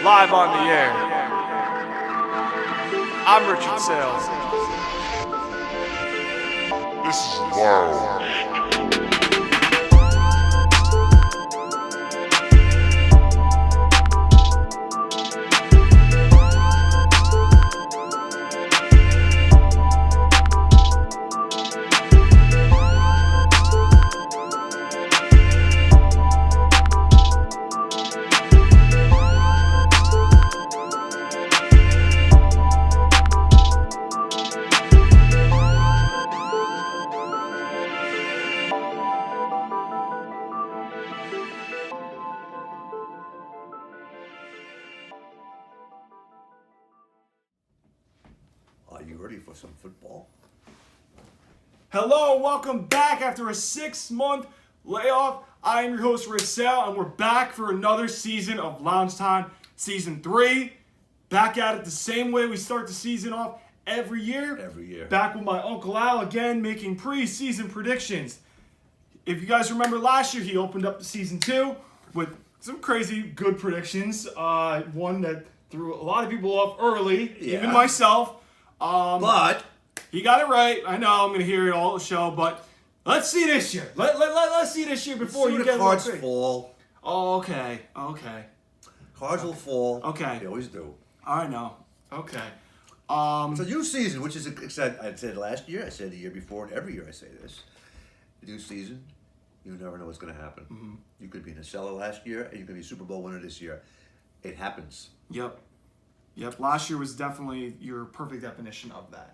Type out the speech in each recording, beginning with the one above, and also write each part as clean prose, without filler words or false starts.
live on the air. I'm Richard Saile. This is wild. Are you ready for some football? Hello, welcome back after a 6-month layoff. I am your host, Rich Saile, and we're back for another season of Loungetime, Season 3. Back at it the same way we start the season off every year. Every year. Back with my Uncle Al again, making pre-season predictions. If you guys remember last year, he opened up the Season 2 with some crazy good predictions. One that threw a lot of people off early, even myself. But he got it right. I know I'm going to hear it all the show, but let's see this year. Let's see this year before you get the cards fall. Oh, okay. Cards will fall. Okay. They always do. I know. Okay. It's a new season, which is I said last year, I said the year before, and every year I say this. The new season, you never know what's going to happen. Mm-hmm. You could be in the cellar last year, and you could be a Super Bowl winner this year. It happens. Yep. Last year was definitely your perfect definition of that.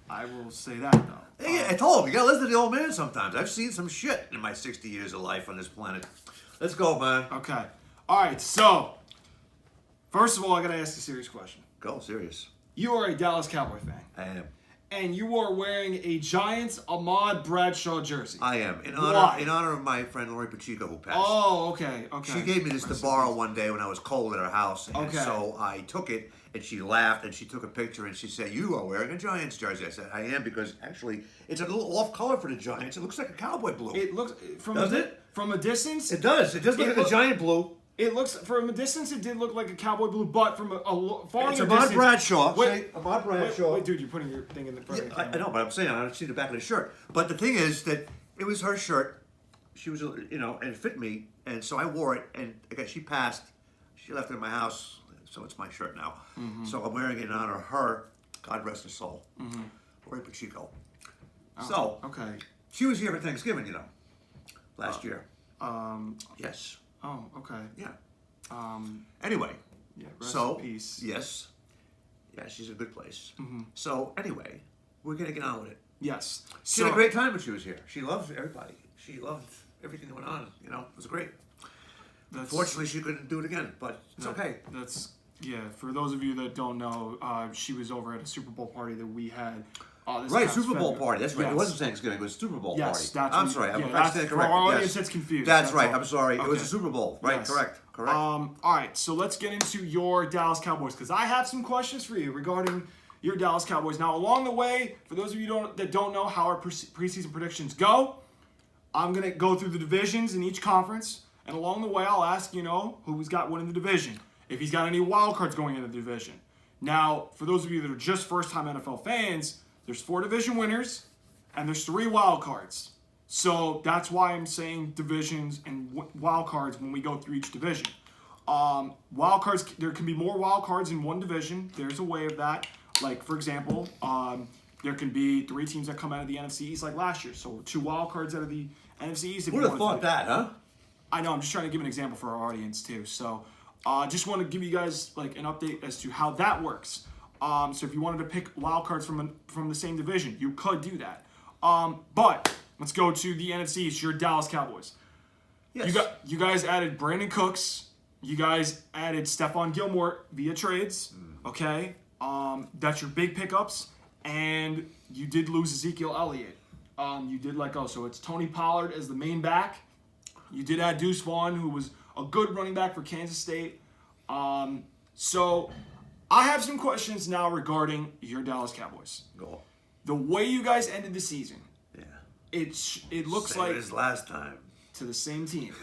I will say that though. Hey, I told him, you gotta listen to the old man sometimes. I've seen some shit in my 60 years of life on this planet. Let's go, man. Okay. All right. So, first of all, I gotta ask a serious question. Go, serious. You are a Dallas Cowboy fan. I am. And you are wearing a Giants Ahmad Bradshaw jersey. I am. In honor of my friend Lori Pacheco who passed. Oh, okay. She gave me this to borrow one day when I was cold at her house. And Okay. so I took it, and she laughed, and she took a picture, and she said, "You are wearing a Giants jersey." I said, "I am," because actually it's a little off color for the Giants. It looks like a cowboy blue. It looks from from a distance. It does. It does look like a giant blue. It looks from a distance. It did look like a cowboy blue, but from a far It's distance. Ahmad Bradshaw. Wait, Ahmad Bradshaw. Wait, dude, you're putting your thing in the front. Yeah, I know, but I'm saying I don't see the back of the shirt. But the thing is that it was her shirt. She was, and it fit me, and so I wore it. And again, she passed. She left it in my house, so it's my shirt now. Mm-hmm. So I'm wearing it in honor of her. God rest her soul, Lori Pacheco. Oh, so okay, she was here for Thanksgiving, last year. Yes. Oh, okay. Yeah. Anyway. Yeah. Rest so in peace. yes. Yeah, she's a good place. Mm-hmm. So anyway, we're gonna get on with it. Yes. She had a great time when she was here. She loved everybody. She loved everything that went on. It was great. Fortunately, she couldn't do it again, but it's okay. For those of you that don't know, she was over at a Super Bowl party that we had. Right, Super Bowl party. That's right. Yes. It wasn't Thanksgiving. It was Super Bowl party. I'm sorry. I'm correct. For our audience that's confused. That's right. all. I'm sorry. Okay. It was a Super Bowl. Right. Yes. Correct. All right. So let's get into your Dallas Cowboys because I have some questions for you regarding your Dallas Cowboys. Now, along the way, for those of you that don't know how our preseason predictions go, I'm gonna go through the divisions in each conference, and along the way, I'll ask who's got winning the division, if he's got any wild cards going into the division. Now, for those of you that are just first-time NFL fans, there's 4 division winners, and there's 3 wild cards. So that's why I'm saying divisions and wild cards when we go through each division. Wild cards, there can be more wild cards in one division. There's a way of that. Like, for example, there can be 3 teams that come out of the NFC East like last year. So 2 wild cards out of the NFC East. Would have thought that, huh? I know. I'm just trying to give an example for our audience, too. So just want to give you guys like an update as to how that works. So if you wanted to pick wild cards from the same division, you could do that. But let's go to the NFC East. Your Dallas Cowboys. Yes. You guys added Brandon Cooks. You guys added Stephon Gilmore via trades. Okay. That's your big pickups. And you did lose Ezekiel Elliott. You did let go. So it's Tony Pollard as the main back. You did add Deuce Vaughn, who was a good running back for Kansas State. So I have some questions now regarding your Dallas Cowboys. Go. The way you guys ended the season, Yeah. it looks Same like as last time. to the same team,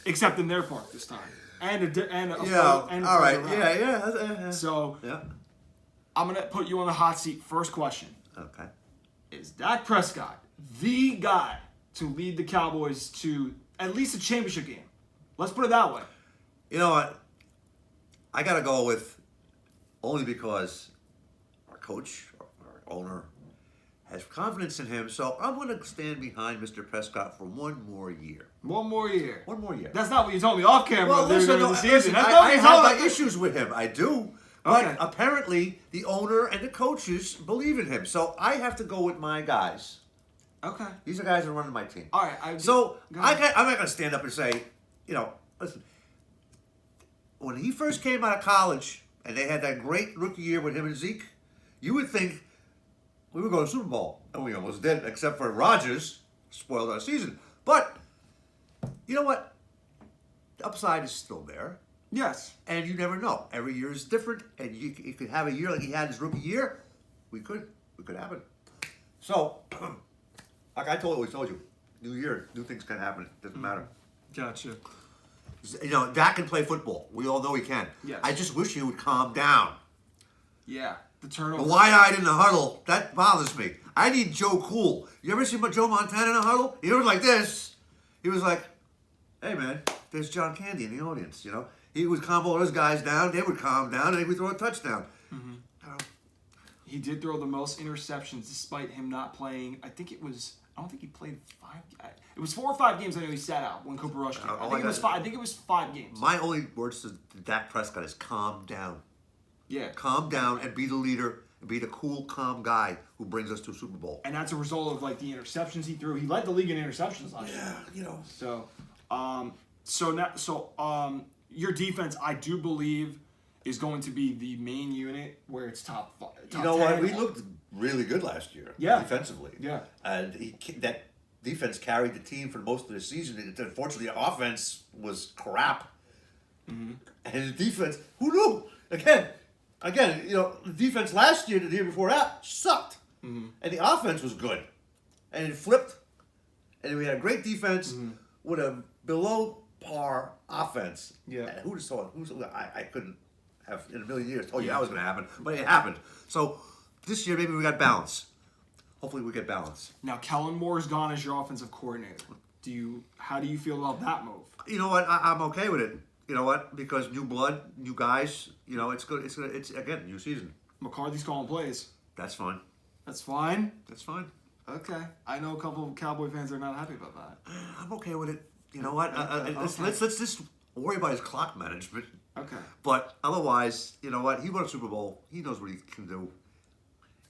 except in their park this time, and all right, yeah. So Yeah. I'm gonna put you on the hot seat. First question: Okay. is Dak Prescott the guy to lead the Cowboys to at least a championship game? Let's put it that way. You know what? I got to go with only because our coach, our owner, has confidence in him. So I'm going to stand behind Mr. Prescott for one more year. One more year. One more year. That's not what you told me off camera. Well, during listen, the season. listen, That's I not what you have told my me. issues with him. I do. But Okay. apparently, the owner and the coaches believe in him. So I have to go with my guys. Okay. These are guys that are running my team. All right. I'm Go ahead. not going to stand up and say, listen, when he first came out of college and they had that great rookie year with him and Zeke, you would think we were going to Super Bowl. And we almost did, except for Rodgers spoiled our season. But, you know what? The upside is still there. Yes. And you never know. Every year is different. And you could have a year like he had his rookie year. We could happen. So, like I always told you, new year, new things can happen. It doesn't matter. Gotcha. Dak can play football. We all know he can. Yes. I just wish he would calm down. Yeah. The The turnover. wide-eyed in the huddle, that bothers me. I need Joe Cool. You ever see Joe Montana in a huddle? He was like this. He was like, hey, man, there's John Candy in the audience, He would calm all those guys down. They would calm down, and he would throw a touchdown. He did throw the most interceptions despite him not playing. I don't think he played 5. It was 4 or 5 games. I know he sat out when Cooper Rush came. I think it was 5 games. My only words to Dak Prescott is calm down. Yeah. Calm down and be the leader and be the cool, calm guy who brings us to a Super Bowl. And that's a result of the interceptions he threw. He led the league in interceptions last year. So, your defense, I do believe, is going to be the main unit where it's top 10. What? We looked really good last year. Yeah. Defensively. Yeah. And that defense carried the team for most of the season. Unfortunately, the offense was crap. Mm-hmm. And the defense, who knew? Again, the defense last year, the year before that, sucked. Mm-hmm. And the offense was good. And it flipped. And we had a great defense with a below par offense. Yeah. And who just saw it? I couldn't have in a million years told you that was going to happen. But it happened. So this year, maybe we got balance. Hopefully we get balance. Now, Kellen Moore's gone as your offensive coordinator. How do you feel about that move? You know what? I'm okay with it. You know what? Because new blood, new guys. It's good. It's again new season. McCarthy's calling plays. That's fine. That's fine. That's fine. Okay. I know a couple of Cowboy fans are not happy about that. I'm okay with it. You know what? Let's just worry about his clock management. Okay. But otherwise, you know what? He won a Super Bowl. He knows what he can do.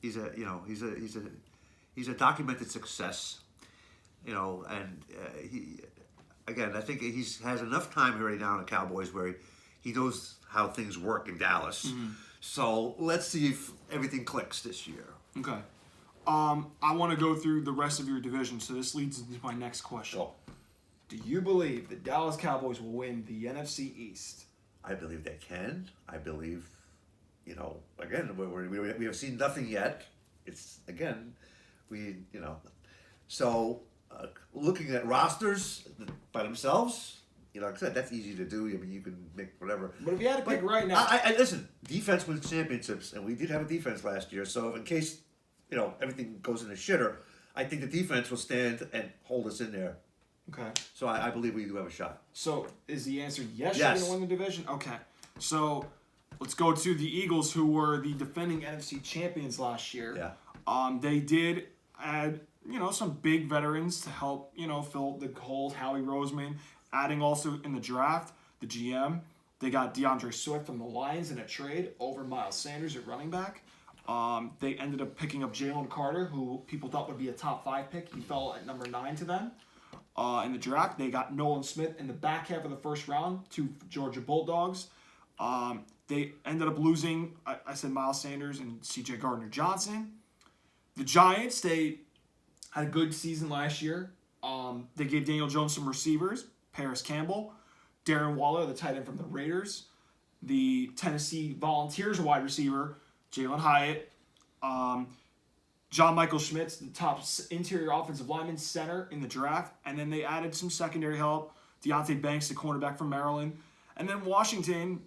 He's a documented success. And I think he has enough time here right now in the Cowboys where he knows how things work in Dallas. Mm-hmm. So let's see if everything clicks this year. Okay. I want to go through the rest of your division, so this leads into my next question. Oh. Do you believe the Dallas Cowboys will win the NFC East? I believe they can. I believe, again, we have seen nothing yet. It's, again, So, looking at rosters by themselves, like I said, that's easy to do. I mean, you can make whatever. But if you had to pick right now... Listen, defense wins championships, and we did have a defense last year, so in case, everything goes in the shitter, I think the defense will stand and hold us in there. Okay. So I believe we do have a shot. So is the answer yes, Yes. you're going to win the division? Okay. So let's go to the Eagles, who were the defending NFC champions last year. Yeah. They did add, some big veterans to help, fill the holes. Howie Roseman, adding also in the draft, the GM. They got DeAndre Swift from the Lions in a trade over Miles Sanders at running back. They ended up picking up Jalen Carter, who people thought would be a top 5 pick. He fell at number 9 to them. In the draft, they got Nolan Smith in the back half of the first round to Georgia Bulldogs. They ended up losing, I said Miles Sanders and C.J. Gardner-Johnson. The Giants, they had a good season last year. They gave Daniel Jones some receivers, Paris Campbell, Darren Waller, the tight end from the Raiders, the Tennessee Volunteers wide receiver, Jalen Hyatt. John Michael Schmitz, the top interior offensive lineman, center in the draft. And then they added some secondary help. Deonte Banks, the cornerback from Maryland. And then Washington,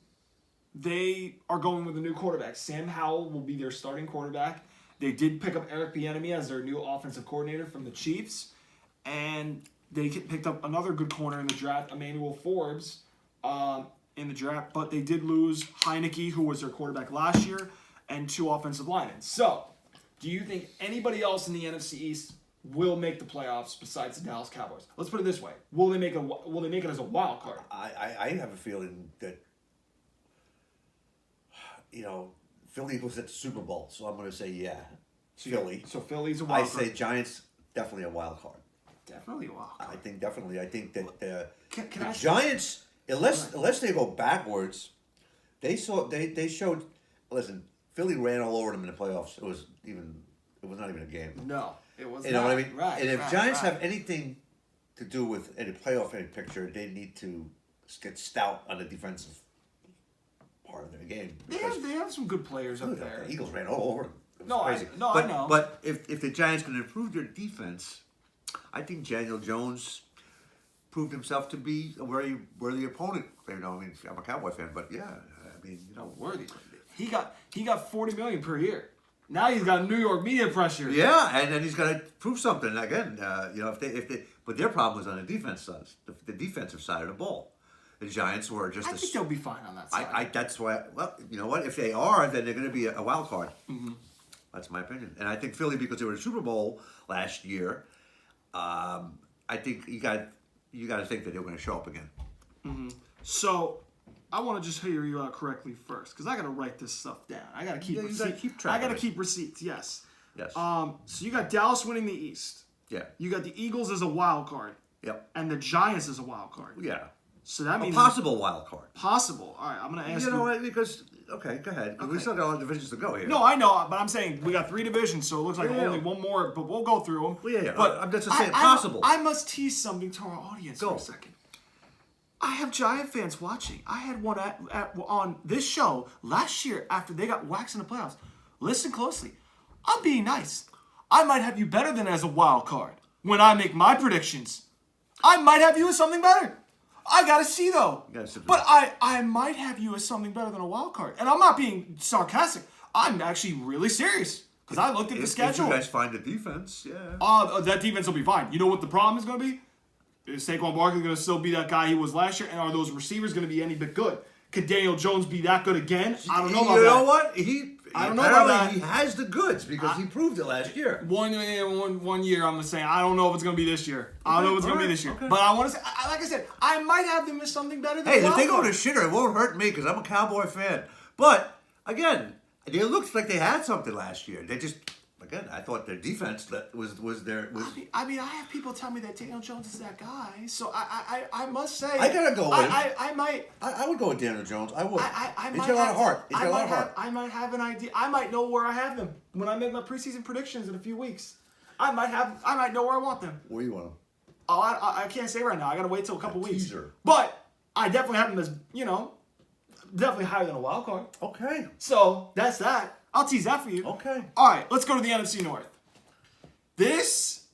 they are going with a new quarterback. Sam Howell will be their starting quarterback. They did pick up Eric Bieniemy as their new offensive coordinator from the Chiefs. And they picked up another good corner in the draft, Emmanuel Forbes, in the draft. But they did lose Heineke, who was their quarterback last year, and 2 offensive linemen. So, do you think anybody else in the NFC East will make the playoffs besides the Dallas Cowboys? Let's put it this way: Will they make it as a wild card? I have a feeling that Philly was at the Super Bowl, so I'm going to say Philly. So Philly's a wild card. I say Giants definitely a wild card. Definitely a wild card. I think definitely. I think that the I Giants, unless they go backwards, they showed. Listen, Philly ran all over them in the playoffs. It was not even a game. No, it was. You know what I mean? Right. And if Giants have anything to do with any playoff picture, they need to get stout on the defensive part of their game. They have some good players up there. The Eagles ran all over them. I know. But if the Giants can improve their defense, I think Daniel Jones proved himself to be a very worthy opponent. I'm a Cowboy fan, but worthy. He got $40 million per year. Now he's got New York media pressure. Yeah, and then he's got to prove something again. But their problem was on the defense side, the defensive side of the ball. The Giants were just. I think they'll be fine on that side. That's why. Well, you know what? If they are, then they're going to be a wild card. Mm-hmm. That's my opinion. And I think Philly, because they were in the Super Bowl last year, I think you got to think that they're going to show up again. Mm-hmm. So, I want to just hear you out correctly first, because I got to write this stuff down. I got to keep receipts. You got to keep track. I got to keep receipts. Yes. Yes. So you got Dallas winning the East. Yeah. You got the Eagles as a wild card. Yep. And the Giants as a wild card. Yeah. So that means a possible wild card. Possible. All right, I'm going to ask you. You know what? Because okay, go ahead. Okay. We still got a lot of divisions to go here. No, I know, but I'm saying we got 3 divisions, so it looks like only one more. But we'll go through them. Well, yeah. But I'm just saying possible. I must tease something to our audience for a second. I have Giant fans watching. I had one on this show last year after they got waxed in the playoffs. Listen closely. I'm being nice. I might have you better than as a wild card when I make my predictions. I might have you as something better. I gotta see though. But I might have you as something better than a wild card. And I'm not being sarcastic. I'm actually really serious. Because I looked at the schedule. If you guys find the defense, yeah. That defense will be fine. You know what the problem is going to be? Is Saquon Barkley going to still be that guy he was last year? And are those receivers going to be any bit good? Could Daniel Jones be that good again? I don't know about that. You know what? I don't know about that. He has the goods because he proved it last year. One year, I'm saying I don't know if it's going to be this year. I don't know if it's going to be this year. Okay. But I want to say, like I said, I might have them as something better than if they go to shitter, it won't hurt me because I'm a Cowboy fan. But, again, it looks like they had something last year. They just... Again, I thought their defense was there. I mean, I have people tell me that Daniel Jones is that guy, so I must say I gotta go with him. I would go with Daniel Jones. I would. He's got a lot of heart. He's got a lot of heart. I might have an idea. I might know where I have them when I make my preseason predictions in a few weeks. I might know where I want them. Where you want them? Oh, I can't say right now. I gotta wait till a couple weeks. Teaser. But I definitely have them as definitely higher than a wild card. Okay. So that's that. I'll tease that for you. Okay. All right, let's go to the NFC North. This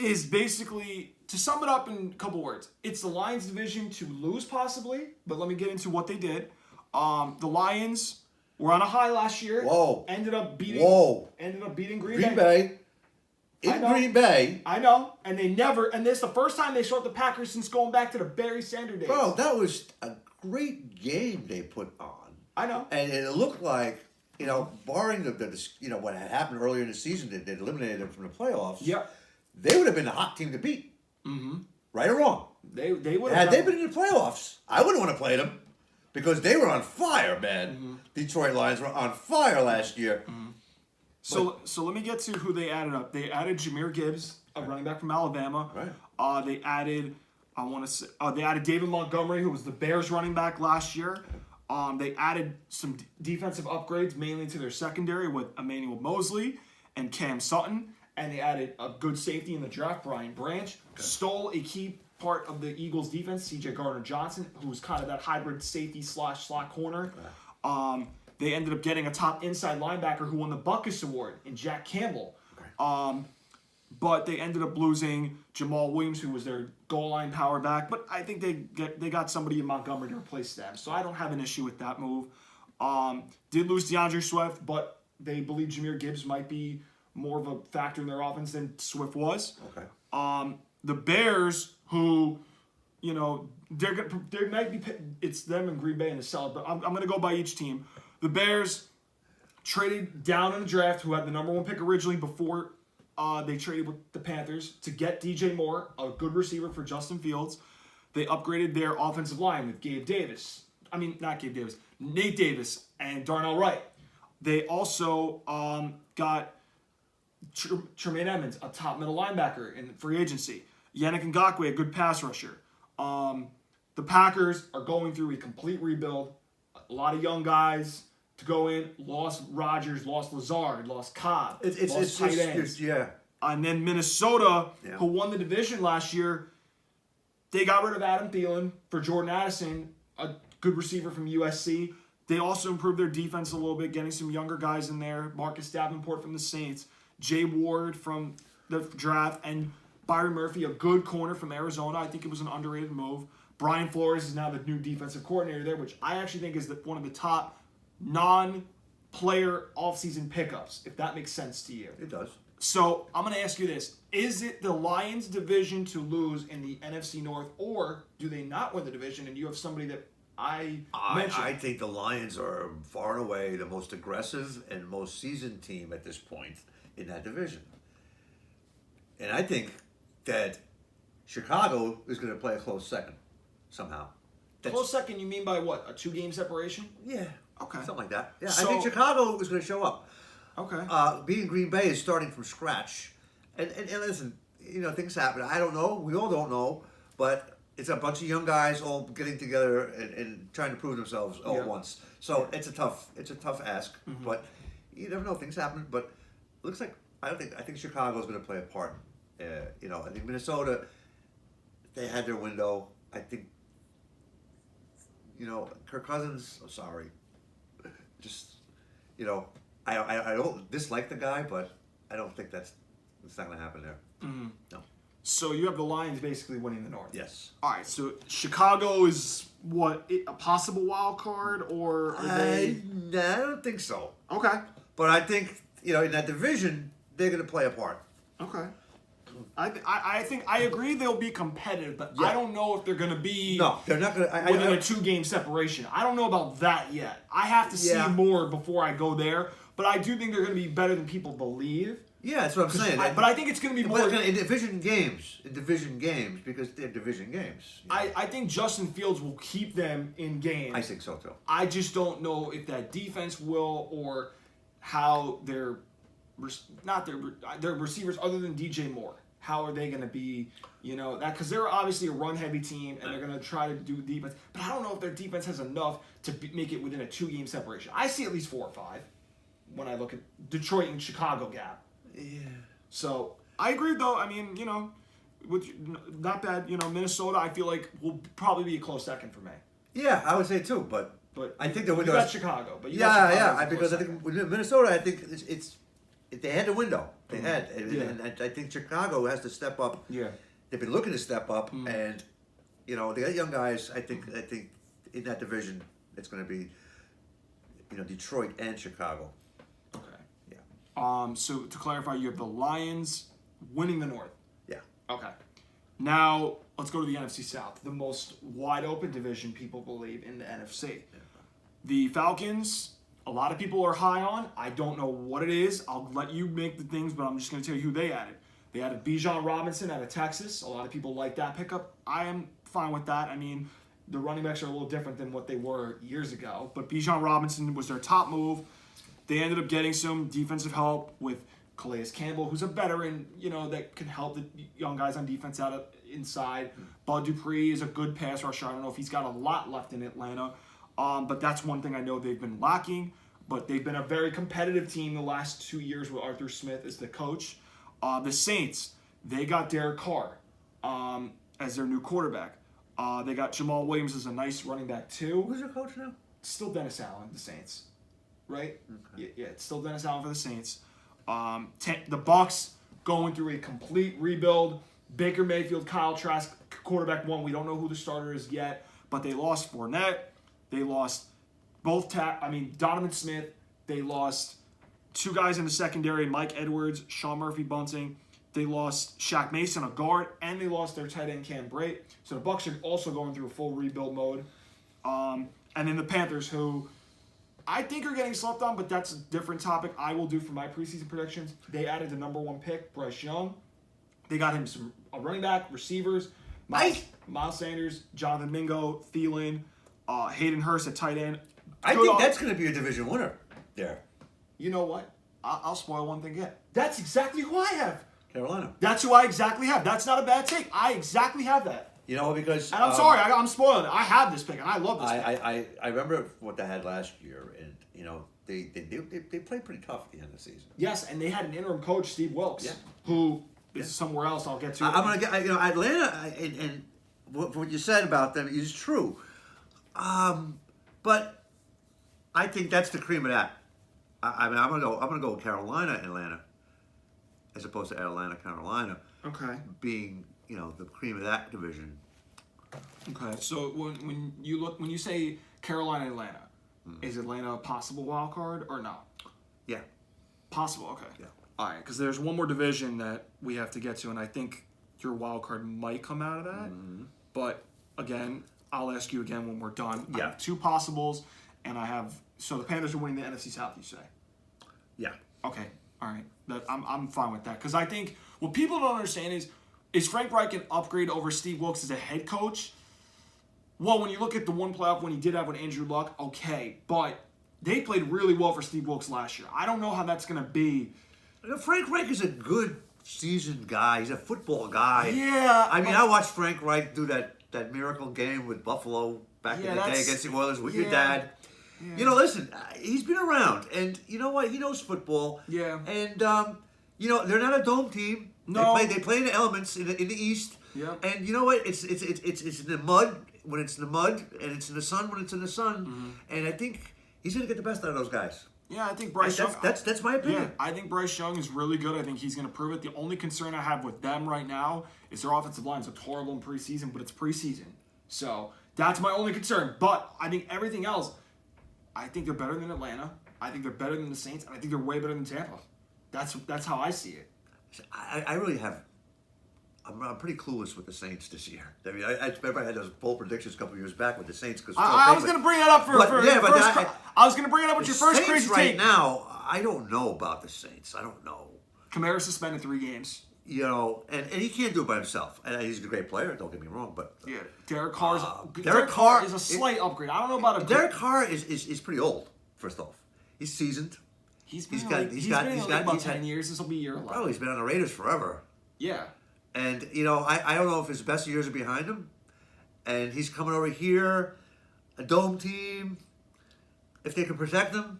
is basically, to sum it up in a couple words, it's the Lions division to lose possibly, but let me get into what they did. The Lions were on a high last year. Whoa. Ended up beating Green Bay. Green Bay. I know. And this is the first time they showed the Packers since going back to the Barry Sanders days. Bro, that was a great game they put on. I know. And it looked like, barring what had happened earlier in the season that eliminated them from the playoffs, they would have been the hot team to beat. Mm-hmm. Right or wrong? They would have. Had they been in the playoffs, I wouldn't want to play them because they were on fire, man. Mm-hmm. Detroit Lions were on fire last year. Mm-hmm. So let me get to who they added up. They added Jahmyr Gibbs, a running back from Alabama. Right. They added, they added David Montgomery, who was the Bears running back last year. They added some defensive upgrades, mainly to their secondary with Emmanuel Mosley and Cam Sutton. And they added a good safety in the draft, Brian Branch. Okay. Stole a key part of the Eagles' defense, C.J. Gardner-Johnson, who was kind of that hybrid safety / slot corner. Okay. They ended up getting a top inside linebacker who won the Butkus Award in Jack Campbell. But they ended up losing Jamal Williams, who was their goal line power back. But I think they got somebody in Montgomery to replace them. So I don't have an issue with that move. Did lose DeAndre Swift, but they believe Jahmyr Gibbs might be more of a factor in their offense than Swift was. Okay. The Bears, who, you know, they might be, it's them and Green Bay in the South, but I'm going to go by each team. The Bears traded down in the draft, who had the number 1 pick originally before they traded with the Panthers to get DJ Moore, a good receiver for Justin Fields. They upgraded their offensive line with Nate Davis, and Darnell Wright. They also got Tremaine Edmonds, a top middle linebacker in free agency. Yannick Ngakoue, a good pass rusher. The Packers are going through a complete rebuild. A lot of young guys to go in. Lost Rodgers, lost Lazard, lost Cobb, lost tight ends. And then Minnesota, who won the division last year, they got rid of Adam Thielen for Jordan Addison, a good receiver from USC. They also improved their defense a little bit, getting some younger guys in there. Marcus Davenport from the Saints, Jay Ward from the draft, and Byron Murphy, a good corner from Arizona. I think it was an underrated move. Brian Flores is now the new defensive coordinator there, which I actually think is one of the top non-player offseason pickups, if that makes sense to you. It does. So I'm going to ask you this. Is it the Lions' division to lose in the NFC North, or do they not win the division and you have somebody that I mentioned? I think the Lions are far and away the most aggressive and most seasoned team at this point in that division. And I think that Chicago is going to play a close second somehow. Close second, you mean by what? A 2-game separation? Yeah. Okay. Something like that. Yeah, So- I think Chicago is going to show up. Okay. Being Green Bay is starting from scratch. And listen, you know, things happen. I don't know. We all don't know. But it's a bunch of young guys all getting together and trying to prove themselves all at once. So it's a tough ask. Mm-hmm. But you never know. Things happen. But it looks like I think Chicago's going to play a part. You know, I think Minnesota, they had their window. I think, you know, Kirk Cousins, I'm sorry. Just, you know, I don't dislike the guy, but I don't think it's not going to happen there. Mm-hmm. No. So you have the Lions basically winning the North. Yes. All right. So Chicago is what, a possible wild card, or are they? I don't think so. Okay. But I think, you know, in that division, they're going to play a part. Okay. I think I agree they'll be competitive, but Yeah. I don't know if they're going to be. No, they're not going to. Within a 2-game separation. I don't know about that yet. I have to see more before I go there. But I do think they're going to be better than people believe. Yeah, that's what I'm saying. But I think it's going to be more in division games, because they're division games. I think Justin Fields will keep them in games. I think so too. I just don't know if that defense will, or how their receivers other than DJ Moore. How are they going to be, you know, that, because they're obviously a run-heavy team, and they're going to try to do defense. But I don't know if their defense has enough to make it within a 2-game separation. I see at least 4 or 5 when I look at Detroit and Chicago gap. Yeah. So I agree, though. I mean, you know, not bad. You know, Minnesota, I feel like will probably be a close second for me. Yeah, I would say too, but I think the window. You got Chicago, but you got Chicago because I think with Minnesota, I think it's they had the window. They had, and I think Chicago has to step up. Yeah, they've been looking to step up, and you know they got young guys. I think in that division, it's going to be, you know, Detroit and Chicago. Okay. Yeah. So to clarify, you have the Lions winning the North. Yeah. Okay. Now let's go to the NFC South, the most wide open division people believe in the NFC. Yeah. The Falcons. A lot of people are high on. I don't know what it is. I'll let you make the things, but I'm just going to tell you who they added. They added Bijan Robinson out of Texas. A lot of people like that pickup. I am fine with that. I mean, the running backs are a little different than what they were years ago, but Bijan Robinson was their top move. They ended up getting some defensive help with Calais Campbell, who's a veteran, you know, that can help the young guys on defense out of inside. Bud Dupree is a good pass rusher. I don't know if he's got a lot left in Atlanta. But that's one thing I know they've been lacking. But they've been a very competitive team the last 2 years with Arthur Smith as the coach. The Saints, they got Derek Carr as their new quarterback. They got Jamal Williams as a nice running back too. Who's their coach now? Still Dennis Allen, the Saints. Right? Okay. Yeah, it's still Dennis Allen for the Saints. The Bucs going through a complete rebuild. Baker Mayfield, Kyle Trask, quarterback one. We don't know who the starter is yet, but they lost Fournette. They lost Donovan Smith. They lost two guys in the secondary, Mike Edwards, Sean Murphy-Bunting. They lost Shaq Mason, a guard, and they lost their tight end Cam Brate. So the Bucs are also going through a full rebuild mode. And then the Panthers, who I think are getting slept on, but that's a different topic I will do for my preseason predictions. They added the number 1 pick, Bryce Young. They got him a running back, receivers, Miles Sanders, Jonathan Mingo, Thielen, Hayden Hurst at tight end. I think that's going to be a division winner there. You know what? I'll spoil one thing again. That's exactly who I have. Carolina. That's who I exactly have. That's not a bad take. I exactly have that. You know, because... And I'm sorry, I'm spoiling it. I have this pick, and I love this pick. I remember what they had last year, and, you know, they played pretty tough at the end of the season. Yes, and they had an interim coach, Steve Wilkes, who is somewhere else I'll get to. I'm going to get... You know, Atlanta, and what you said about them is true. But I think that's the cream of that. I'm gonna go with Carolina, Atlanta, as opposed to Atlanta, Carolina. Okay. Being, you know, the cream of that division. Okay. So when you say Carolina, Atlanta, is Atlanta a possible wild card or no? Yeah. Possible. Okay. Yeah. All right. Because there's one more division that we have to get to, and I think your wild card might come out of that. Mm-hmm. But again, I'll ask you again when we're done. Yeah. I have two possibles, and I have. So the Panthers are winning the NFC South, you say? Yeah. Okay. All right. I'm fine with that. Because I think what people don't understand is Frank Reich an upgrade over Steve Wilkes as a head coach? Well, when you look at the one playoff when he did have with Andrew Luck, okay. But they played really well for Steve Wilkes last year. I don't know how that's going to be. Frank Reich is a good seasoned guy. He's a football guy. Yeah. I mean, I watched Frank Reich do that miracle game with Buffalo back in the day against the Oilers with your dad. Yeah. You know, listen, he's been around, and you know what? He knows football. Yeah. And, you know, they're not a dome team. No. They play in the elements in the East. Yeah. And you know what? It's in the mud when it's in the mud, and it's in the sun when it's in the sun. Mm-hmm. And I think he's going to get the best out of those guys. Yeah, I think Bryce Young... That's my opinion. Yeah, I think Bryce Young is really good. I think he's going to prove it. The only concern I have with them right now is their offensive line is horrible in preseason, but it's preseason. So that's my only concern. But I think everything else... I think they're better than Atlanta. I think they're better than the Saints. And I think they're way better than Tampa. That's how I see it. I really have. I'm pretty clueless with the Saints this year. I mean, I remember I had those bold predictions a couple of years back with the Saints. Because I was going to bring that up I was going to bring it up with your first crazy take. Right now, I don't know about the Saints. I don't know. Kamara suspended 3 games. You know, and he can't do it by himself. And he's a great player, don't get me wrong, but Derek Carr is a slight upgrade. I don't know about Derek Carr is pretty old. First off, he's seasoned. He's been about 10 years. This will be year 11. Oh, he's been on the Raiders forever. Yeah. And you know, I don't know if his best years are behind him, and he's coming over here, a dome team. If they can protect him.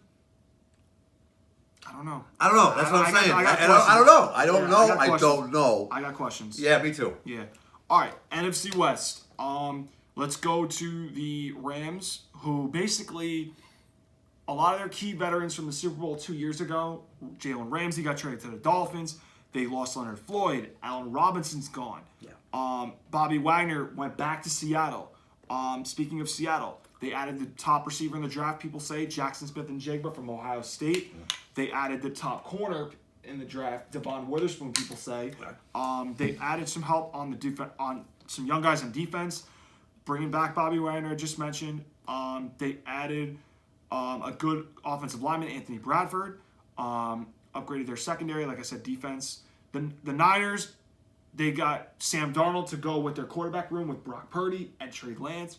I don't know. That's what I'm saying. I don't know. I don't know. I got questions. Yeah, me too. Yeah. All right, NFC West. Let's go to the Rams, who basically a lot of their key veterans from the Super Bowl 2 years ago. Jalen Ramsey got traded to the Dolphins. They lost Leonard Floyd. Allen Robinson's gone. Yeah. Bobby Wagner went back to Seattle. Speaking of Seattle, they added the top receiver in the draft, people say, Jackson Smith-Njigba from Ohio State. Yeah. They added the top corner in the draft, Devon Witherspoon, people say. They added some help on on some young guys on defense, bringing back Bobby Wagner, I just mentioned. They added a good offensive lineman, Anthony Bradford. Upgraded their secondary, like I said, defense. The Niners, they got Sam Darnold to go with their quarterback room with Brock Purdy and Trey Lance.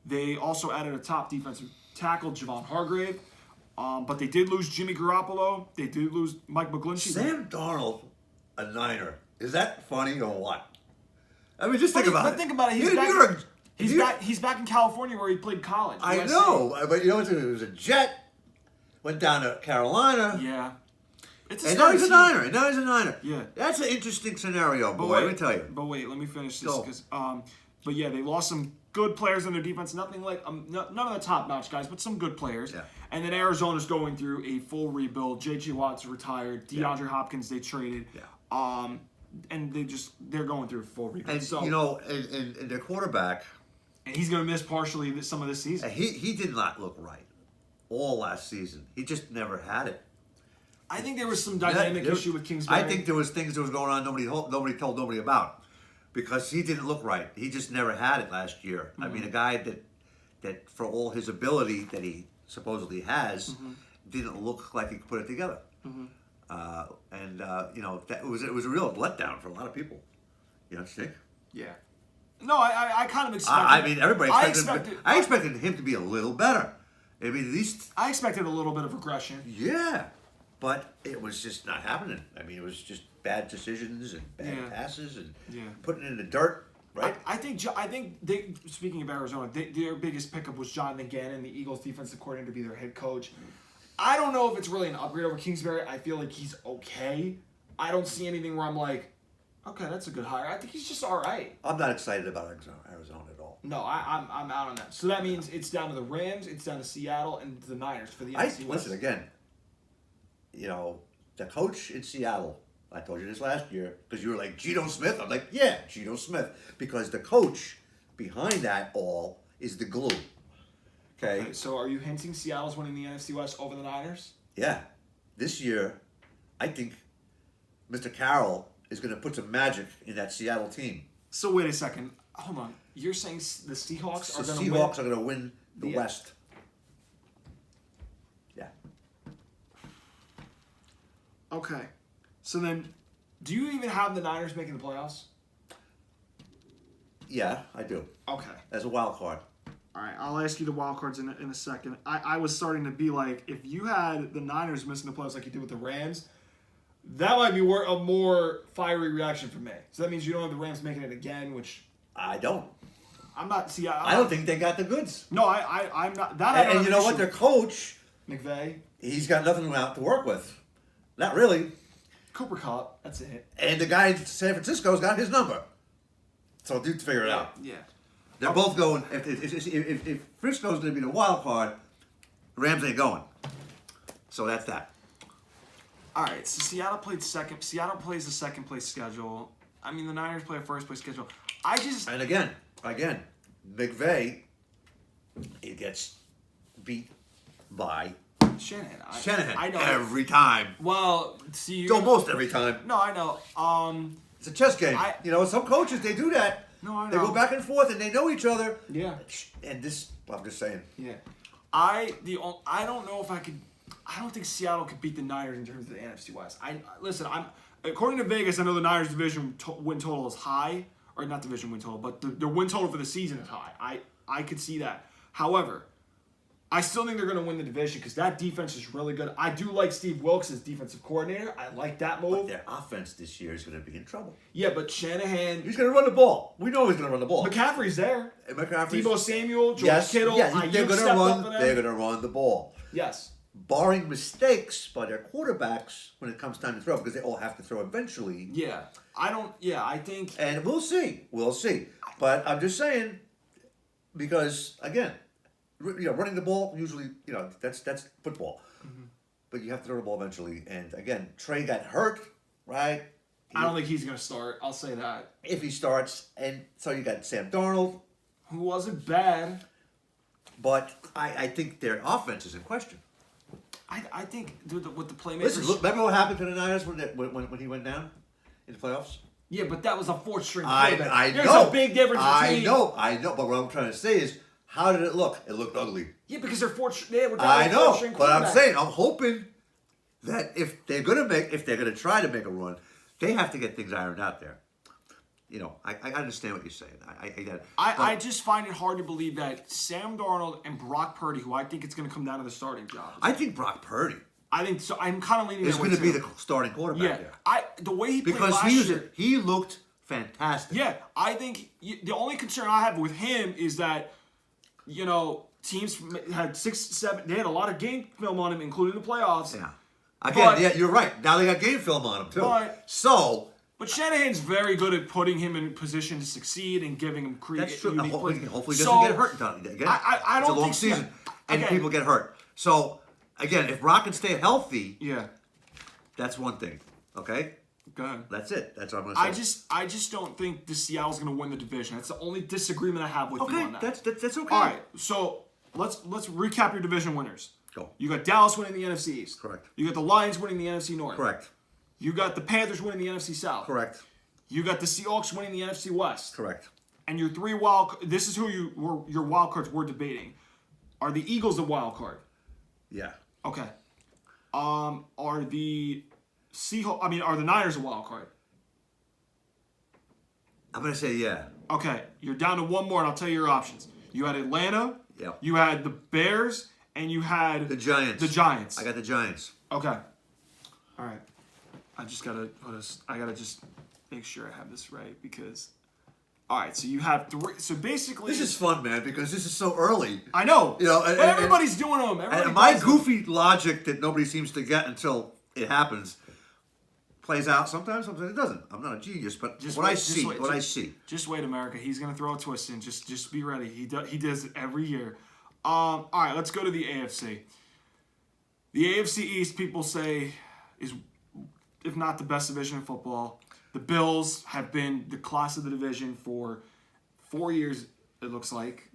They also added a top defensive tackle, Javon Hargrave. But they did lose Jimmy Garoppolo. They did lose Mike McGlinchey. Sam Darnold, a Niner. Is that funny or what? I mean, just think about it. But think about it. He's back in California where he played college. I know. But you know what? He was a Jet. Went down to Carolina. Yeah. And now he's a Niner. Yeah. That's an interesting scenario, boy. Let me tell you. But wait, let me finish this because But yeah, they lost some good players in their defense. Nothing like none of the top-notch guys, but some good players. Yeah. And then Arizona's going through a full rebuild. J.J. Watt's retired. DeAndre Hopkins they traded. Yeah. And they're going through a full rebuild. And so, and their quarterback, and he's going to miss partially some of this season. he did not look right all last season. He just never had it. I think there was some dynamic issue with Kingsbury. I think there was things that was going on nobody told nobody about, because he didn't look right. He just never had it last year. I mean, a guy that for all his ability that he supposedly has, didn't look like he could put it together. That it was a real letdown for a lot of people. You know what you think? Yeah. No, I kind of expected. I mean, everybody expected. I expected him to be a little better. I mean, at least. I expected a little bit of regression. Yeah, but it was just not happening. I mean, it was just bad decisions and bad passes and putting it in the dirt. Right. I think they. Speaking of Arizona, their biggest pickup was Jonathan Gannon, the Eagles' defensive coordinator, to be their head coach. I don't know if it's really an upgrade over Kingsbury. I feel like he's okay. I don't see anything where I'm like, okay, that's a good hire. I think he's just all right. I'm not excited about Arizona at all. No, I'm out on that. So that means it's down to the Rams, it's down to Seattle, and the Niners for the NFC West. Listen again. The coach in Seattle. I told you this last year because you were like Geno Smith. I'm like, yeah, Geno Smith, because the coach behind that all is the glue. Okay. So are you hinting Seattle's winning the NFC West over the Niners? Yeah. This year, I think Mr. Carroll is going to put some magic in that Seattle team. So wait a second. Hold on. You're saying the Seahawks are going to win? The Seahawks are going to win the West. Yeah. Okay. So then, do you even have the Niners making the playoffs? Yeah, I do. Okay. As a wild card. All right, I'll ask you the wild cards in a second. I was starting to be like, if you had the Niners missing the playoffs like you did with the Rams, that might be a more fiery reaction from me. So that means you don't have the Rams making it again, which I don't. I'm not. See, I don't think they got the goods. No, I'm not. That and you know what? Their coach, McVay, he's got nothing out to work with. Not really. Cooper Kupp, that's it. And the guy in San Francisco's got his number. So dude, figure it out. Yeah. They're both going. If Frisco's going to be the wild card, Rams ain't going. So that's that. All right. So Seattle played second. Seattle plays the second place schedule. I mean, the Niners play a first place schedule. And again, McVay, he gets beat by Shanahan. I know every time. Well, see, almost every time. No, I know. It's a chess game. Some coaches they do that. No, I know. They go back and forth and they know each other. Yeah. And this, I'm just saying. Yeah. I don't know if I could. I don't think Seattle could beat the Niners in terms of the NFC West. According to Vegas, I know the Niners division win total is high, or not division win total, but their win total for the season is high. I could see that. However, I still think they're going to win the division because that defense is really good. I do like Steve Wilkes as defensive coordinator. I like that move. But their offense this year is going to be in trouble. Yeah, but Shanahan... He's going to run the ball. We know he's going to run the ball. McCaffrey's there. Deebo Samuel, George Kittle. They're going to run the ball. Yes. Barring mistakes by their quarterbacks when it comes time to throw, because they all have to throw eventually. Yeah. I think... And we'll see. But I'm just saying, because, again... running the ball, usually, that's football. Mm-hmm. But you have to throw the ball eventually. And again, Trey got hurt, right? I don't think he's going to start. I'll say that. If he starts. And so you got Sam Darnold. Who wasn't bad. But I think their offense is in question. I think with the playmakers... Listen, remember what happened to the Niners when he went down in the playoffs? Yeah, but that was a fourth-string quarterback. I know. There's a big difference between... I know. But what I'm trying to say is, how did it look? It looked ugly. Yeah, because they're I know, but I'm saying, I'm hoping that if they're gonna try to make a run, they have to get things ironed out there. I understand what you're saying. I get it. I just find it hard to believe that Sam Darnold and Brock Purdy, who I think it's going to come down to the starting job. I think Brock Purdy. I think so. I'm kind of leaning. Is going to be the starting quarterback there. The way he played because last year, he looked fantastic. Yeah, I think the only concern I have with him is that. Teams had 6, 7. They had a lot of game film on him, including the playoffs. Yeah. Again, you're right. Now they got game film on him too. So But Shanahan's very good at putting him in position to succeed and giving him That's true. unique Hopefully, plays. hopefully he doesn't get hurt. Again, I don't it's a long think so. season, and Again. people get hurt. So, again, if Brock can stay healthy, Yeah. that's one thing. Okay? Go ahead. That's it. That's what I'm going to say. I just don't think the Seattle's going to win the division. That's the only disagreement I have with you Okay, on that. that's okay. All right, so let's recap your division winners. Go. You got Dallas winning the NFC East. Correct. You got the Lions winning the NFC North. Correct. You got the Panthers winning the NFC South. Correct. You got the Seahawks winning the NFC West. Correct. And your this is who your wild cards were debating. Are the Eagles a wild card? Yeah. Okay. Are the are the Niners a wild card? I'm going to say yeah. Okay, you're down to one more, and I'll tell you your options. You had Atlanta. Yeah. You had the Bears, and you had The Giants. The Giants. I got the Giants. Okay. All right. I gotta just make sure I have this right because. All right, so you have three. So basically, This is fun, man, because this is so early. I know. You know, but everybody's doing them. And my goofy logic that nobody seems to get until it happens plays out sometimes it doesn't. I'm not a genius, but I see. Just wait, America. He's gonna throw a twist in. Just be ready. He does it every year. All right, let's go to the AFC. The AFC East, people say, is if not the best division in football. The Bills have been the class of the division for 4 years. It looks like,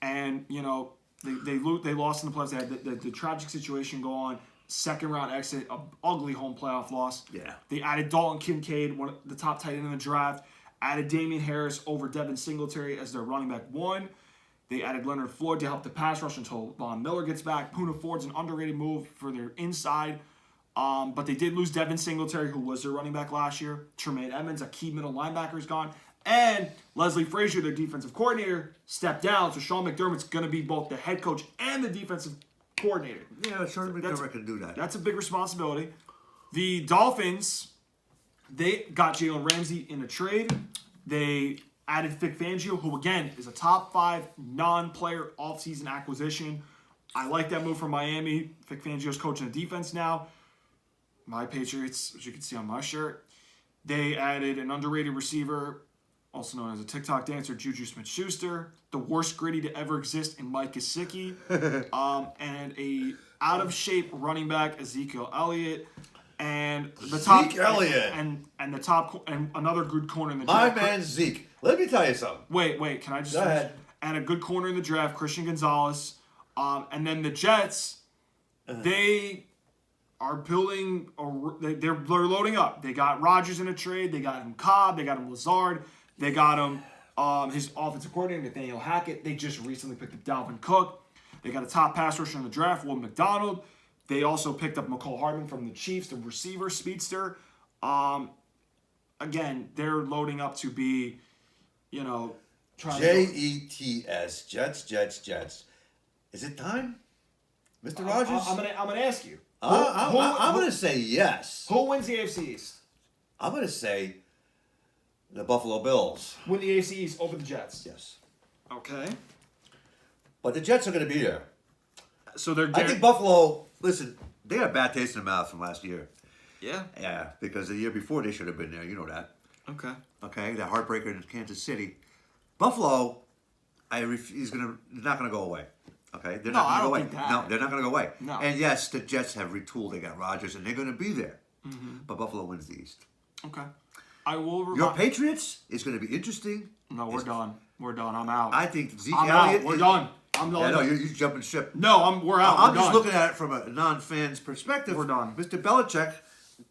and you know they lost in the playoffs. They had the tragic situation go on. Second round exit, an ugly home playoff loss. Yeah. They added Dalton Kincaid, one of the top tight end in the draft. Added Damian Harris over Devin Singletary as their running back one. They added Leonard Floyd to help the pass rush until Von Miller gets back. Poona Ford's an underrated move for their inside. But they did lose Devin Singletary, who was their running back last year. Tremaine Edmonds, a key middle linebacker, is gone. And Leslie Frazier, their defensive coordinator, stepped down. So Sean McDermott's going to be both the head coach and the defensive coordinator. Yeah, Sean McDermott can do that. That's a big responsibility. The Dolphins, they got Jalen Ramsey in a trade. They added Vic Fangio, who, again, is a top 5 non-player offseason acquisition. I like that move from Miami. Vic Fangio's coaching the defense now. My Patriots, as you can see on my shirt, they added an underrated receiver, also known as a TikTok dancer, Juju Smith-Schuster, the worst gritty to ever exist in Mike Gesicki, and a out-of-shape running back, Ezekiel Elliott, and the top Zeke Elliott. and the top and another good corner in the My draft. man Zeke. Let me tell you something. Wait, can I just Go ahead. And a good corner in the draft, Christian Gonzalez, and then the Jets, they are building. They're loading up. They got Rodgers in a trade. They got him Cobb. They got him Lazard. They got him his offensive coordinator Nathaniel Hackett. They just recently picked up Dalvin Cook. They got a top pass rusher in the draft, Will McDonald. They also picked up McCole Hardman from the Chiefs, the receiver speedster. Again, they're loading up to be, trying Jets, Jets. Is it time, Mr. Rogers? I'm gonna ask you. I'm going to say yes. Who wins the AFC East? I'm going to say the Buffalo Bills. Win the AFC East over the Jets. Yes. Okay. But the Jets are going to be there. So they're. I think Buffalo, listen, they had a bad taste in their mouth from last year. Yeah. Yeah, because the year before they should have been there. You know that. Okay. Okay, that heartbreaker in Kansas City. Buffalo, they're not going to go away. Okay, they're not going to go away. Think that. No, they're not going to go away. No. And yes, the Jets have retooled. They got Rodgers, and they're going to be there. Mm-hmm. But Buffalo wins the East. Okay. I will. Your Patriots is going to be interesting. No, we're done. We're done. I'm out. I think Zeke I'm Elliott. out. We're done. I'm done. Yeah, no, you're jumping ship. No, we're out. I'm We're just done. looking at it from a non-fan's perspective. We're done. Mr. Belichick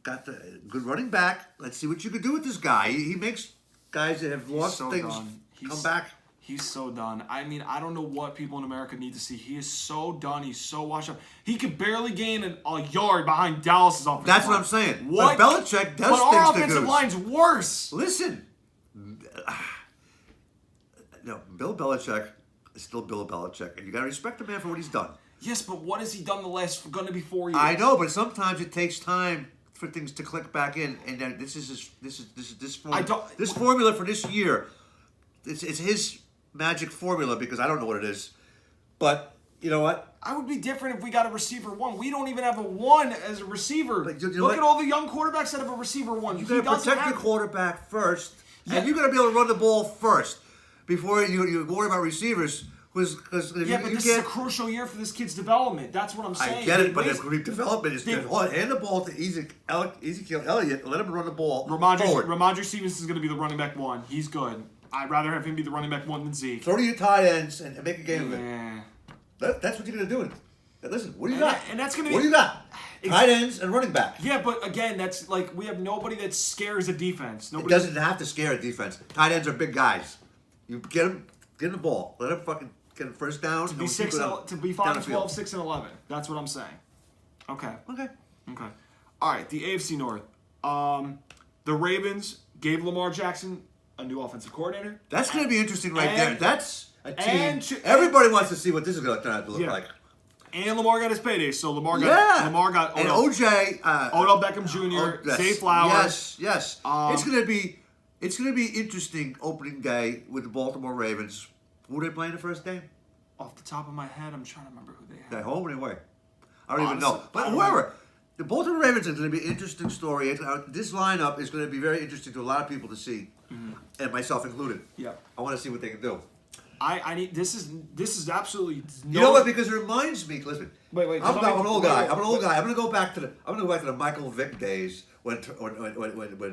got the good running back. Let's see what you can do with this guy. He makes guys that have lost so things done. come back. He's so done. I mean, I don't know what people in America need to see. He is so done. He's so washed up. He could barely gain a yard behind Dallas's offensive That's line. what I'm saying. What? But Belichick does but our things to offensive do. line's worse. Listen. No, Bill Belichick is still Bill Belichick, and you got to respect the man for what he's done. Yes, but what has he done the last going to be 4 years? I know, but sometimes it takes time for things to click back in, and then this formula for this year. It's his magic formula because I don't know what it is, but You know what? I would be different if we got a receiver 1. We don't even have a 1 as a receiver. But you know Look what? at all the young quarterbacks that have a receiver 1. You got to protect your quarterback first, Yeah. and you got to be able to run the ball first before you worry about receivers. Because Yeah, but this is a crucial year for this kid's development. That's what I'm saying. I get it, but the development is good. Hand the ball to Ezekiel Elliott and let him run the ball forward. Ramondre Stevenson is going to be the running back 1. He's good. I'd rather have him be the running back 1 than Zeke. Throw to your tight ends and make a game of it. Yeah. That's what you're going to do. Listen, what do you got? And that's going to be... What do you got? Tight ends and running back. Yeah, but again, that's like we have nobody that scares a defense. It doesn't have to scare a defense. Tight ends are big guys. You get them the ball. Let them fucking get them first down. To be 5 and 12, 6 and 11. That's what I'm saying. Okay. Okay. All right, the AFC North. The Ravens gave Lamar Jackson a new offensive coordinator. That's going to be interesting right there. That's a team. and- Everybody wants to see what this is going to turn out to look like. And Lamar got his payday, so Lamar got and Odell, OJ Odell Beckham Jr., Zay Flowers. Yes. It's going to be interesting opening day with the Baltimore Ravens. Who are they playing the first game? Off the top of my head, I'm trying to remember who they They had. home or away? I don't even know. Honestly, But I don't whoever. The Baltimore Ravens is going to be an interesting story. This lineup is going to be very interesting to a lot of people to see, and myself included. Yeah. I want to see what they can do. I need this is absolutely You know what? Because it reminds me. Listen, Wait, I'm an old guy. wait. I'm an old guy. I'm going to go back to the Michael Vick days when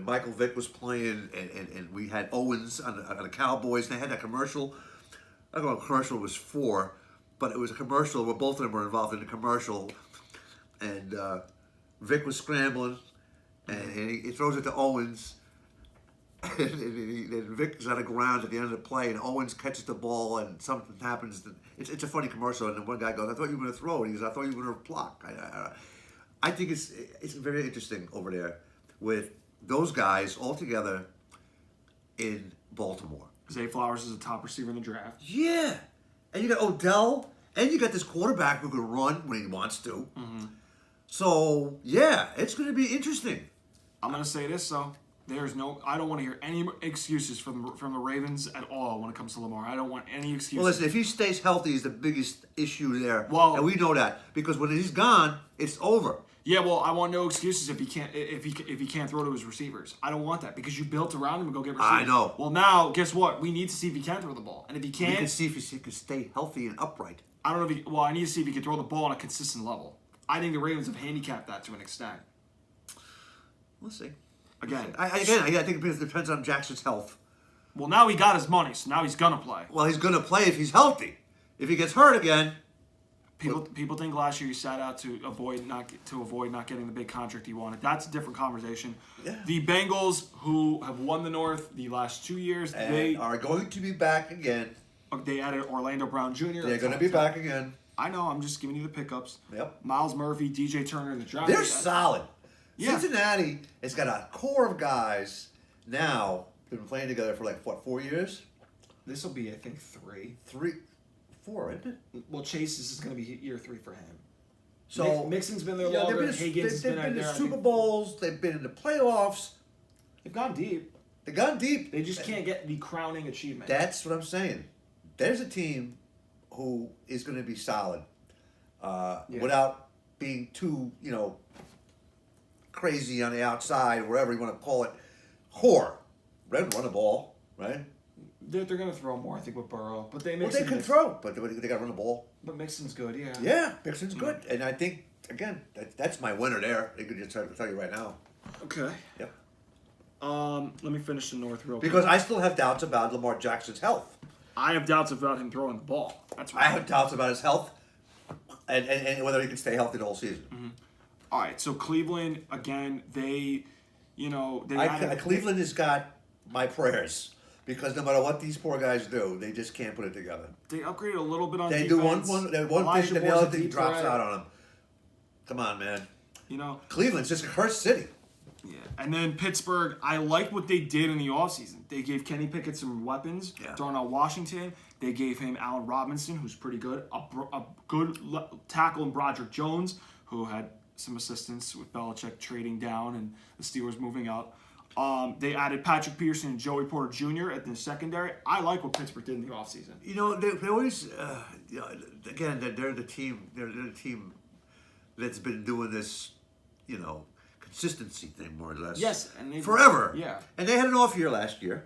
Michael Vick was playing and we had Owens on the Cowboys and they had that commercial. I don't know what commercial it was for, but it was a commercial where both of them were involved in the commercial, and Vick was scrambling and he throws it to Owens. And Vic is on the ground at the end of the play, and Owens catches the ball, and something happens. It's a funny commercial, and then one guy goes, "I thought you were going to throw it." He goes, "I thought you were going to block." I think it's very interesting over there with those guys all together in Baltimore. Zay Flowers is a top receiver in the draft. Yeah, and you got Odell, and you got this quarterback who can run when he wants to. So yeah, it's going to be interesting. I'm going to say this though. I don't want to hear any excuses from the Ravens at all when it comes to Lamar. I don't want any excuses. Well, listen, if he stays healthy is the biggest issue there. Well, and we know that because when he's gone, it's over. Yeah, well, I want no excuses if he can't throw to his receivers. I don't want that because you built around him and go get receivers. I know. Well, now guess what? We need to see if he can throw the ball, and if he We can't, can see if he can stay healthy and upright. I don't know if he. Well, I need to see if he can throw the ball on a consistent level. I think the Ravens have handicapped that to an extent. We'll see. Again, I think it depends on Jackson's health. Well, now he got his money, so now he's gonna play. Well, he's going to play if he's healthy. If he gets hurt again, People think last year he sat out to avoid not getting the big contract he wanted. That's a different conversation. Yeah. The Bengals, who have won the North the last 2 years, they are going to be back again. They added Orlando Brown Jr. They're going to be back again. I know. I'm just giving you the pickups. Yep. Miles Murphy, DJ Turner in the draft. They're solid. Yeah. Cincinnati has got a core of guys now. They've been playing together for 4 years? This will be, I think, 3. 4, isn't it? Well, Chase, this is going to be year 3 for him. So Mixon's been there longer. Higgins has been in there. the Super Bowls. They've been in the playoffs. They've gone deep. They've gone deep. They just can't get the crowning achievement. That's what I'm saying. There's a team who is going to be solid without being too, crazy on the outside, wherever you want to call it. Core. Red run the ball, right? They're going to throw more, I think, with Burrow. But they Well, they can throw, but they got to run the ball. But Mixon's good, yeah. Yeah, Mixon's good. And I think, again, that's my winner there. They could just tell you right now. Okay. Yep. Let me finish the North real quick. Because I still have doubts about Lamar Jackson's health. I have doubts about him throwing the ball. That's right. I have doubts about his health and whether he can stay healthy the whole season. Mm-hmm. All right, so Cleveland, again, Cleveland has got my prayers. Because no matter what these poor guys do, they just can't put it together. They upgraded a little bit on They defense. do one thing, Elijah and the Moore's other a thing deep drops threat. out on them. Come on, man. Cleveland's just a cursed city. Yeah, and then Pittsburgh, I like what they did in the offseason. They gave Kenny Pickett some weapons. Yeah. Darnell Washington. They gave him Allen Robinson, who's pretty good. A good tackle in Broderick Jones, who had some assistance with Belichick trading down and the Steelers moving up. They added Patrick Peterson and Joey Porter Jr. at the secondary. I like what Pittsburgh did in the offseason. You know, they always, you know, again, they're the team. They're the team that's been doing this, you know, consistency thing more or less. Yes, and forever. Yeah, and they had an off year last year.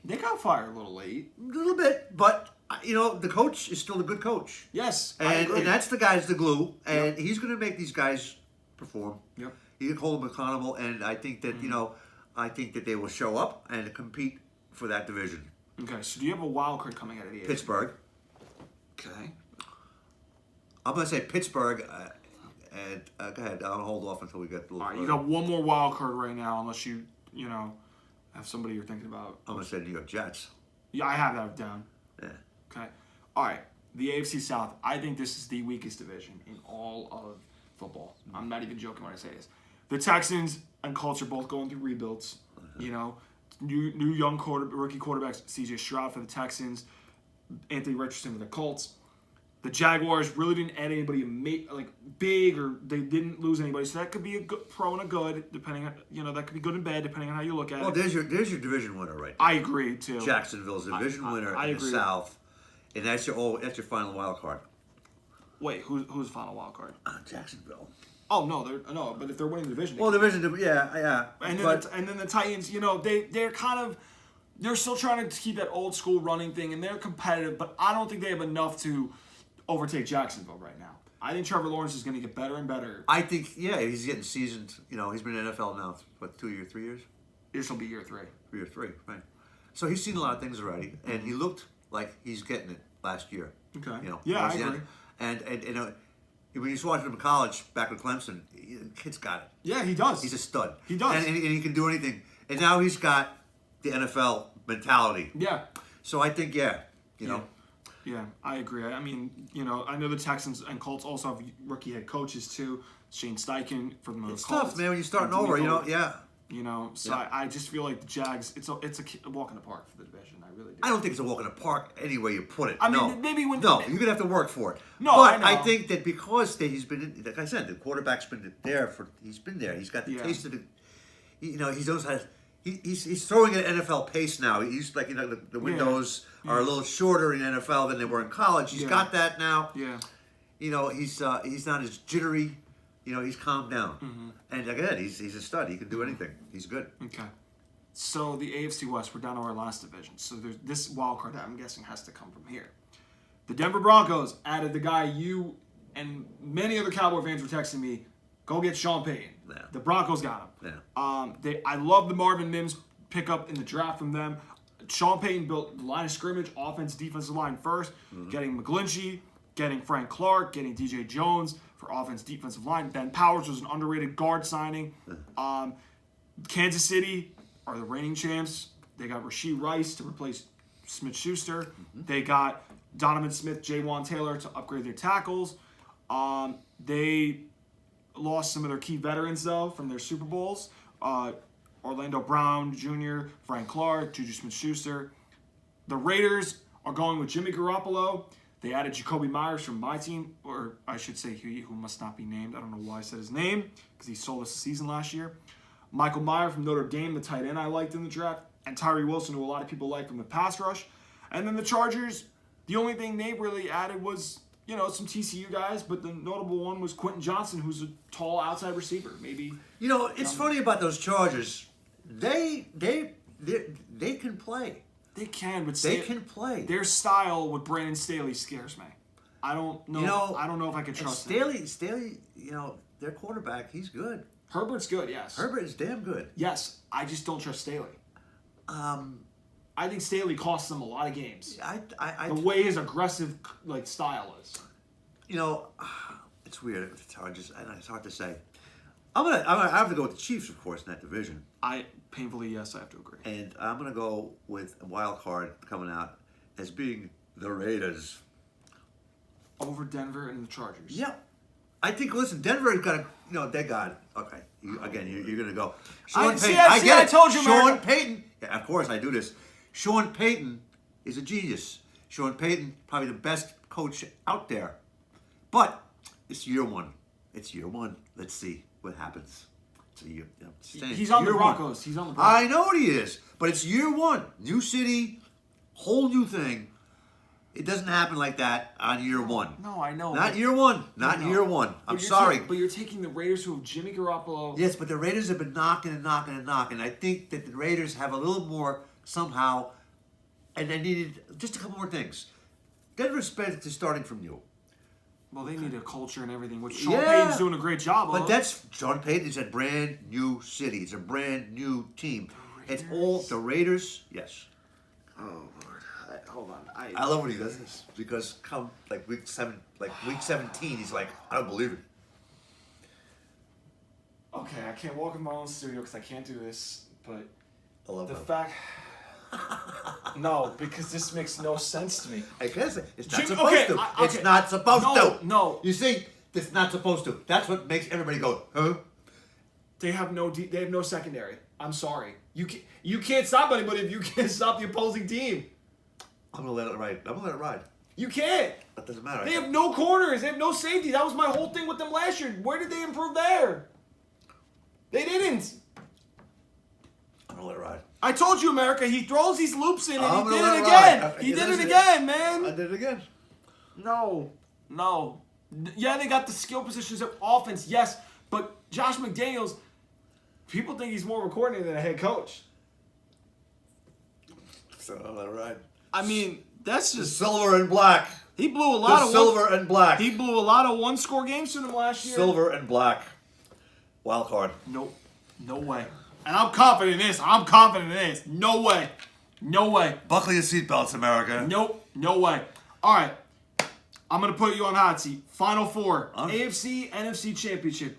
They got fired a little late. A little bit, but you know, the coach is still a good coach. Yes, I agree. And that's the guy's the glue, and he's going to make these guys perform. Yep. He can hold them accountable, and I think that you know, I think that they will show up and compete for that division. Okay, so do you have a wild card coming out of the AFC? Pittsburgh. Okay. I'm going to say Pittsburgh, and go ahead. I'll hold off until we get the. All right, you got one more wild card right now, unless you know, have somebody you're thinking about. I'm going to say New York Jets. Yeah, I have that down. Yeah. Okay. All right. The AFC South. I think this is the weakest division in all of football. I'm not even joking when I say this. The Texans and Colts are both going through rebuilds. You know, new young rookie quarterbacks. C.J. Stroud for the Texans, Anthony Richardson for the Colts. The Jaguars really didn't add anybody like big, or they didn't lose anybody. So that could be a good pro and a good, depending on that could be good and bad depending on how you look at it. Well, there's your division winner right there. I agree too. Jacksonville's division winner I in agree. the South, and that's your final wild card. Wait, who's the final wild card? Jacksonville. Oh no, but if they're winning the division, Well, yeah. And then the Titans, they're still trying to keep that old school running thing, and they're competitive, but I don't think they have enough to overtake Jacksonville right now. I think Trevor Lawrence is going to get better and better. I think, he's getting seasoned. You know, he's been in the NFL now, 2 years, 3 years? This will be year 3. Year 3, right. So he's seen a lot of things already, and he looked like he's getting it last year. Okay. You know, yeah, I agree. And you know, when you watched him in college back with Clemson, the kid's got it. Yeah, he does. He's a stud. He does. And he can do anything. And now he's got the NFL mentality. Yeah. So I think, you know. Yeah, I agree. I mean, I know the Texans and Colts also have rookie head coaches too. Shane Steichen for the Colts. It's tough, man, when you're starting over, So I just feel like the Jags, it's a walk in the park for the division. I really do. I don't think it's a walk in the park any way you put it. I mean, maybe when... No, you're going to have to work for it. No, but I know. I think that because he's been, like I said, the quarterback's been there he's been there. He's got the taste of the, he knows how to, he's throwing at NFL pace now. He's like, the windows are a little shorter in the NFL than they were in college. He's got that now. Yeah. He's not as jittery. He's calmed down. Mm-hmm. And again, he's a stud. He can do anything. He's good. Okay. So the AFC West, we're down to our last division. So there's this wild card that I'm guessing has to come from here. The Denver Broncos added the guy you and many other Cowboy fans were texting me, go get Sean Payton. Yeah. The Broncos got him. Yeah. I love the Marvin Mims pickup in the draft from them. Sean Payton built the line of scrimmage, offense, defensive line first, getting McGlinchey, getting Frank Clark, getting DJ Jones for offense, defensive line. Ben Powers was an underrated guard signing. Kansas City are the reigning champs. They got Rashee Rice to replace Smith-Schuster. Mm-hmm. They got Donovan Smith, Jaywan Taylor to upgrade their tackles. They lost some of their key veterans, though, from their Super Bowls. Orlando Brown Jr., Frank Clark, Juju Smith-Schuster. The Raiders are going with Jimmy Garoppolo. They added Jacoby Myers from my team, or I should say who must not be named. I don't know why I said his name, because he sold us the season last year. Michael Mayer from Notre Dame, the tight end I liked in the draft. And Tyree Wilson, who a lot of people like from the pass rush. And then the Chargers, the only thing they really added was, some TCU guys, but the notable one was Quentin Johnson, who's a tall outside receiver. Maybe. It's funny about those Chargers. They can play. They can, but they can play. Their style with Brandon Staley scares me. I don't know. I don't know if I can trust him. Staley, their quarterback, he's good. Herbert's good, yes. Herbert is damn good. Yes, I just don't trust Staley. I think Staley costs them a lot of games. The way his aggressive style is. It's weird. It's hard to say. I have to go with the Chiefs, of course, in that division. Yes, I have to agree. And I'm gonna go with a wild card coming out as being the Raiders over Denver and the Chargers. Yeah, I think. Listen, Denver has got they got it. Okay, you're gonna go. Sean Payton. I told you, Sean Payton. Yeah, of course I do this. Sean Payton is a genius. Sean Payton, probably the best coach out there. But it's year one. Let's see what happens. He's on the Broncos. He's on the Broncos. I know he is, but it's year one. New city, whole new thing. It doesn't happen like that on year one. No, I know. Not year one. Not year one. I'm sorry. But you're taking the Raiders who have Jimmy Garoppolo. Yes, but the Raiders have been knocking and knocking and knocking. I think that the Raiders have a little more somehow, and they needed just a couple more things. Denver is starting from new. Well, they need a culture and everything, which Sean Payton's doing a great job of. But that's Sean Payton is a brand new city. It's a brand new team. It's all the Raiders. Yes. Oh Lord, hold on. I love when he does this because come week 17, he's like, I don't believe it. Okay, I can't walk in my own studio because I can't do this. But I love the him. fact. No, because this makes no sense to me. I guess it's not Jim, supposed to. okay. It's not supposed to. No. You see, it's not supposed to. That's what makes everybody go, huh? They have no secondary. I'm sorry. You can't stop anybody if you can't stop the opposing team. I'm gonna let it ride. You can't. That doesn't matter. They have no corners. They have no safety. That was my whole thing with them last year. Where did they improve there? They didn't. I'm gonna let it ride. I told you, America. He throws these loops in, and I'm he gonna did let it it again. ride. He did it I again, man. did it again. No. Yeah, they got the skill positions of offense, yes, but Josh McDaniels, people think he's more of a coordinator than a head coach. So I'll let it ride. I mean, that's The just silver and black. he blew a lot The of silver and black. He blew a lot of one-score games to them last year. Silver and black. Wild card. Nope. No way. And I'm confident in this. No way. Buckle your seatbelts, America. Nope. No way. All right. I'm going to put you on hot seat. Final four. AFC, NFC Championship.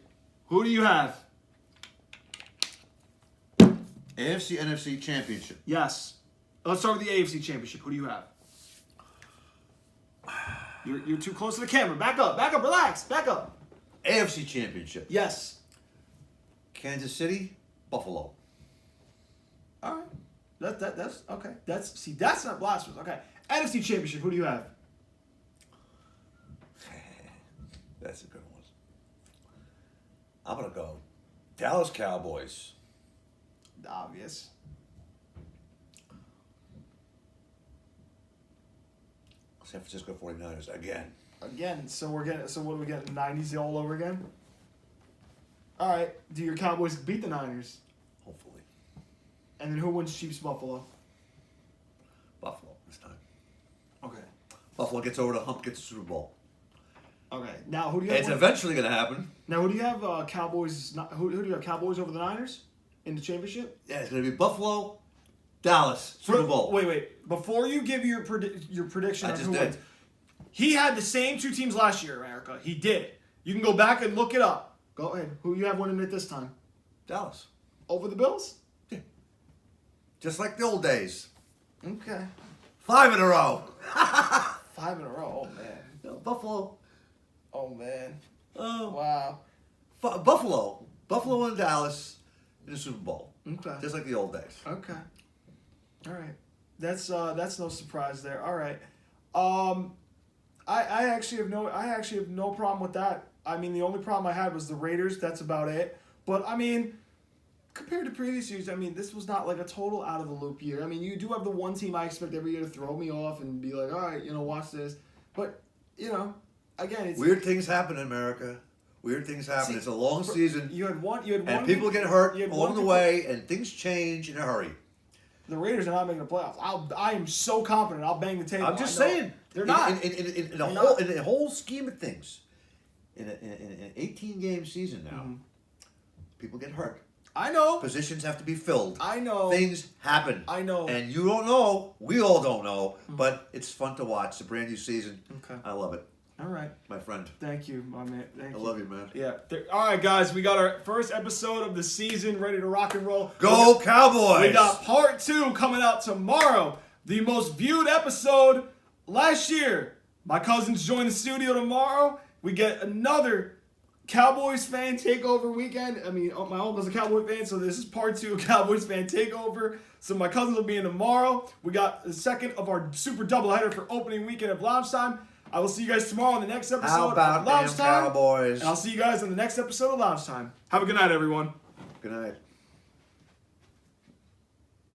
Who do you have? AFC, NFC Championship. Yes. Let's start with the AFC Championship. Who do you have? You're too close to the camera. Back up. Relax. Back up. AFC Championship. Yes. Kansas City, Buffalo. All right. That's okay. That's not blasphemous. Okay. NFC Championship. Who do you have? That's a good one. I'm gonna go Dallas Cowboys. Obvious. San Francisco 49ers again. So what do we get? 90s all over again? All right. Do your Cowboys beat the Niners? Hopefully. And then who wins Chiefs Buffalo? Buffalo this time. Okay. Buffalo gets over the hump, gets the Super Bowl. Okay. Now who do you have? It's eventually gonna happen. Now who do you have? Cowboys. Who do you have? Cowboys over the Niners in the championship? Yeah, it's gonna be Buffalo, Dallas, Super Bowl. Wait. Before you give your prediction I on just who did. wins, he had the same two teams last year, America. He did. You can go back and look it up. Go ahead. Who you have winning it this time? Dallas. Over the Bills? Yeah. Just like the old days. Okay. 5 in a row. 5 in a row. Oh man. No, Buffalo. Oh man. Oh. Wow. Buffalo and Dallas in the Super Bowl. Okay. Just like the old days. Okay. All right. That's no surprise there. All right. I actually have no problem with that. I mean, the only problem I had was the Raiders. That's about it. But I mean, compared to previous years, I mean, this was not like a total out of the loop year. I mean, you do have the one team I expect every year to throw me off and be like, all right, watch this. But again, it's Weird things happen in America. Weird things happen. See, it's a long season. You had one. And people get hurt you had along one the people- way, and things change in a hurry. The Raiders are not making the playoffs. I am so confident. I'll bang the table. I'm just I know. saying. They're not. In the whole scheme of things, in an 18-game season now, people get hurt. I know. Positions have to be filled. I know. Things happen. I know. And you don't know. We all don't know. But it's fun to watch. It's a brand new season. Okay. I love it, All right. my friend. Thank you, my man. Thank I you. love you, man. Yeah. All right, guys. We got our first episode of the season ready to rock and roll. Go Cowboys! We got part 2 coming out tomorrow. The most viewed episode last year. My cousins join the studio tomorrow. We get another Cowboys fan takeover weekend. I mean, my uncle's a Cowboy fan, so this is part 2 of Cowboys fan takeover. So my cousins will be in tomorrow. We got the second of our super doubleheader for opening weekend of Loungetime. I will see you guys tomorrow on the next episode How about of them Loungetime. Cowboys? And I'll see you guys on the next episode of Loungetime. Have a good night, everyone. Good night.